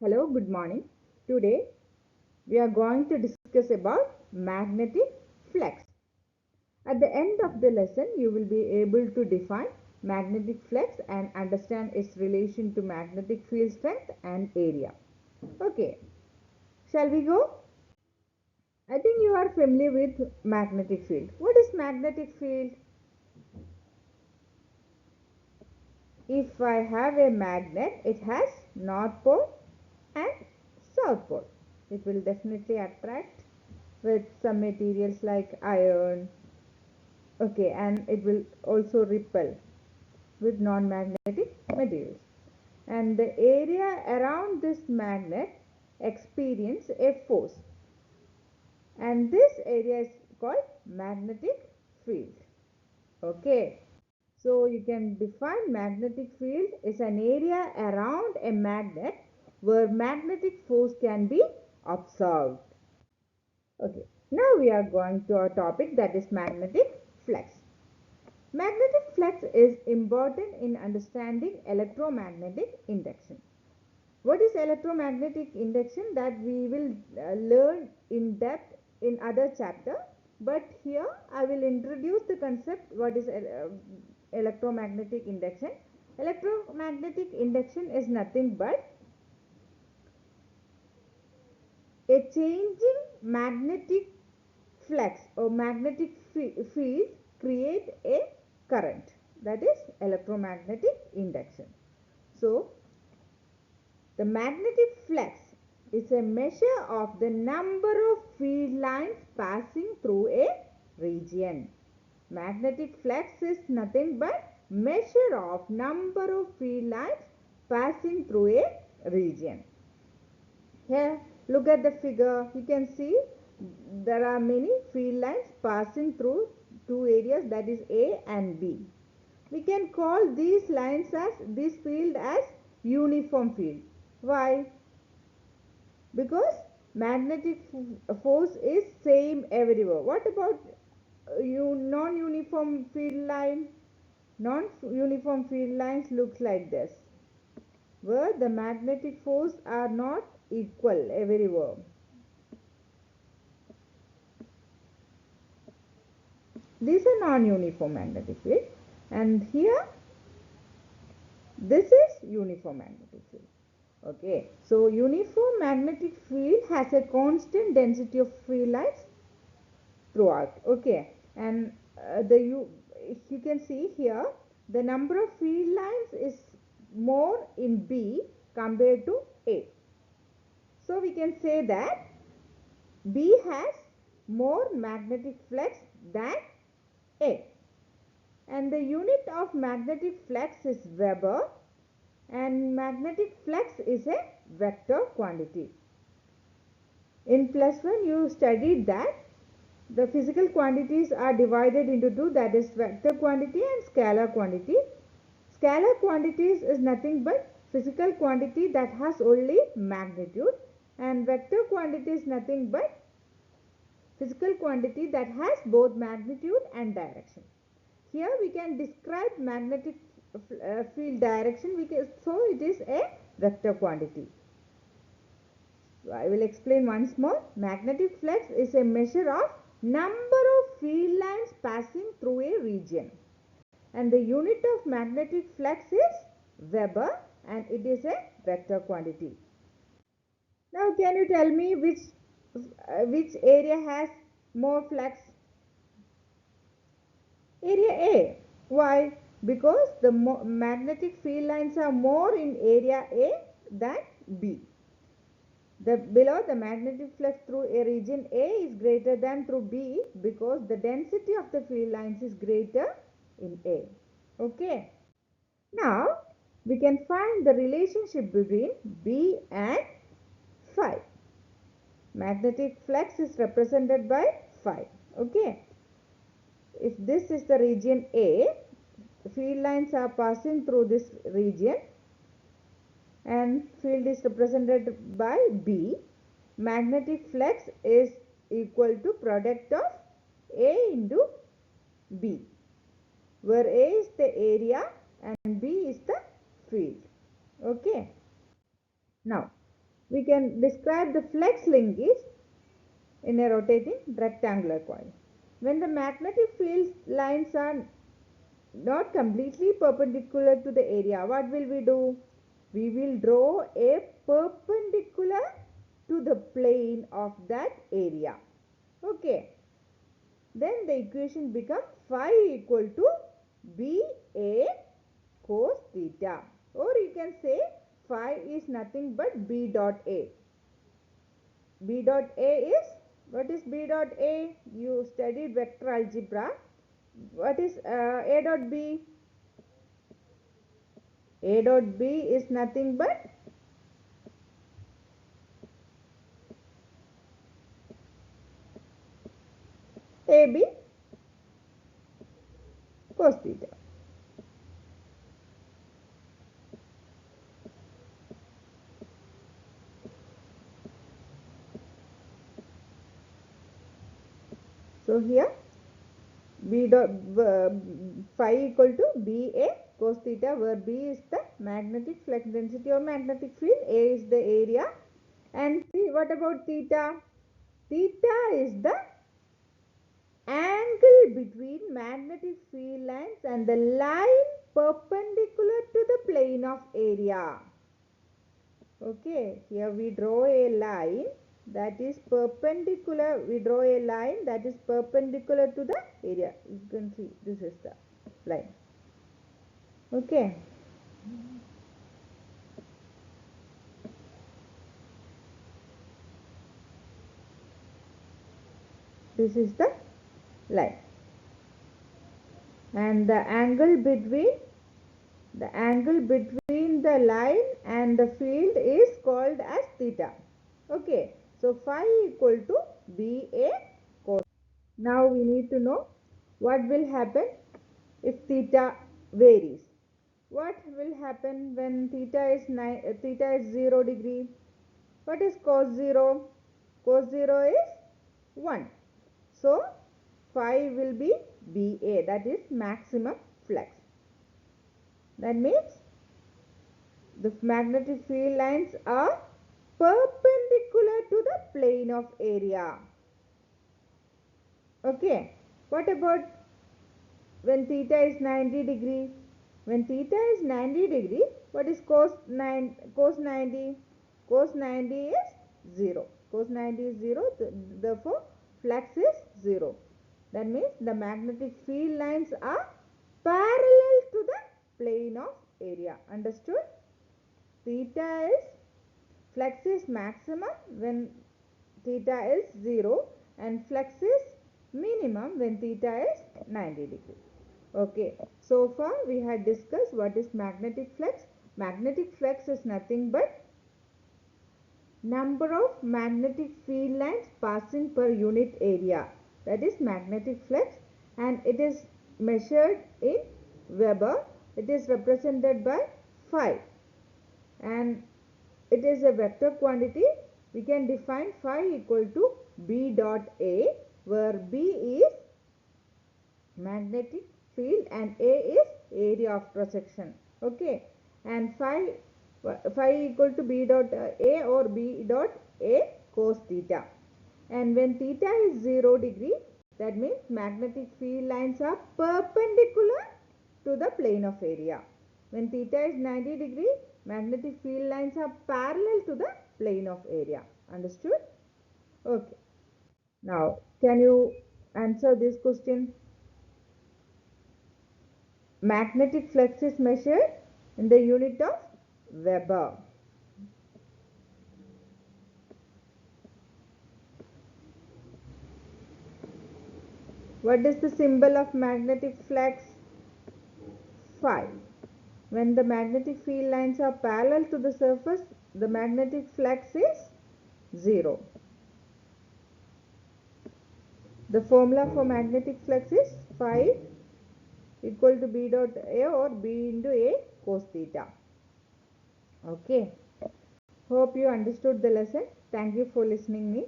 Hello, good morning. Today we are going to discuss about magnetic flux. At the end of the lesson, you will be able to define magnetic flux and understand its relation to magnetic field strength and area. Okay, shall we go? I think you are familiar with magnetic field. What is magnetic field? If I have a magnet, it has north pole and south pole. It will definitely attract with some materials like iron. Okay, and it will also repel with non-magnetic materials. And the area around this magnet experience a force, and this area is called magnetic field. Okay, so you can define magnetic field is an area around a magnet where magnetic force can be observed. Okay, now we are going to our topic, that is magnetic flux. Magnetic flux is important in understanding electromagnetic induction. What is electromagnetic induction? That we will learn in depth in other chapter, but here I will introduce the concept what is electromagnetic induction. Electromagnetic induction is nothing but a changing magnetic flux or magnetic field create a current, that is electromagnetic induction. So the magnetic flux is a measure of the number of field lines passing through a region. Magnetic flux is nothing but measure of number of field lines passing through a region. Here, look at the figure. You can see there are many field lines passing through two areas, that is A and B. We can call these lines as this field as uniform field. Why? Because magnetic force is same everywhere. What about non-uniform field line? Non-uniform field lines looks like this, where the magnetic force are not equal everywhere. These are non-uniform magnetic field, and here this is uniform magnetic field. Okay, so uniform magnetic field has a constant density of field lines throughout. Okay, and you can see here the number of field lines is more in B compared to A. So we can say that B has more magnetic flux than A. And the unit of magnetic flux is Weber, and magnetic flux is a vector quantity. In +1 you studied that the physical quantities are divided into two, that is vector quantity and scalar quantity. Scalar quantities is nothing but physical quantity that has only magnitude, and vector quantity is nothing but physical quantity that has both magnitude and direction. Here we can describe magnetic field direction, so it is a vector quantity. So I will explain once more. Magnetic flux is a measure of number of field lines passing through a region, and the unit of magnetic flux is Weber, and it is a vector quantity. Now can you tell me which area has more flux? Area A. Why? Because the magnetic field lines are more in area A than B. Below, the magnetic flux through a region A is greater than through B because the density of the field lines is greater in A. Okay. Now, we can find the relationship between B and phi. Magnetic flux is represented by phi. Okay. If this is the region A, field lines are passing through this region and field is represented by B. Magnetic flux is equal to product of A into B, where A is the area and B is the field. Okay. Now, we can describe the flux linkage in a rotating rectangular coil. When the magnetic field lines are not completely perpendicular to the area, what will we do? We will draw a perpendicular to the plane of that area. Okay. Then the equation becomes phi equal to BA cos theta. Or you can say phi is nothing but B dot A. B dot A is, what is B dot A? You studied vector algebra. What is A dot B? A dot B is nothing but AB cos theta. So here B dot phi equal to BA cos theta, where B is the magnetic flux density or magnetic field, A is the area, and what about theta? Theta is the angle between magnetic field lines and the line perpendicular to the plane of area. Okay, here we draw a line that is perpendicular. We draw a line that is perpendicular to the area. You can see this is the line. Okay. This is the line. And the angle between the line and the field is called as theta. Okay. So phi equal to BA cos. Now we need to know what will happen if theta varies. What will happen when theta is 0 degree? What is cos 0? Cos 0 is 1. So phi will be BA, that is maximum flux. That means the magnetic field lines are perpendicular to the plane of area. Okay. What about when theta is 90 degree? When theta is 90 degree, what is cos 90? Cos 90 is 0. Cos 90 is 0. Therefore, flux is 0. That means the magnetic field lines are parallel to the plane of area. Understood? Theta is, flux is maximum when theta is 0 and flux is minimum when theta is 90 degree. Okay, so far we had discussed what is magnetic flux. Magnetic flux is nothing but number of magnetic field lines passing per unit area. That is magnetic flux, and it is measured in Weber. It is represented by phi, and it is a vector quantity. We can define phi equal to B dot A, where B is magnetic field and A is area of cross section. Okay, and phi equal to B dot A or B dot A cos theta. And when theta is 0 degree, that means magnetic field lines are perpendicular to the plane of area. When theta is 90 degree, magnetic field lines are parallel to the plane of area. Understood? Okay. Now, can you answer this question? Magnetic flux is measured in the unit of Weber. What is the symbol of magnetic flux? Phi. When the magnetic field lines are parallel to the surface, the magnetic flux is 0. The formula for magnetic flux is phi equal to B dot A or B into A cos theta. Okay. Hope you understood the lesson. Thank you for listening me.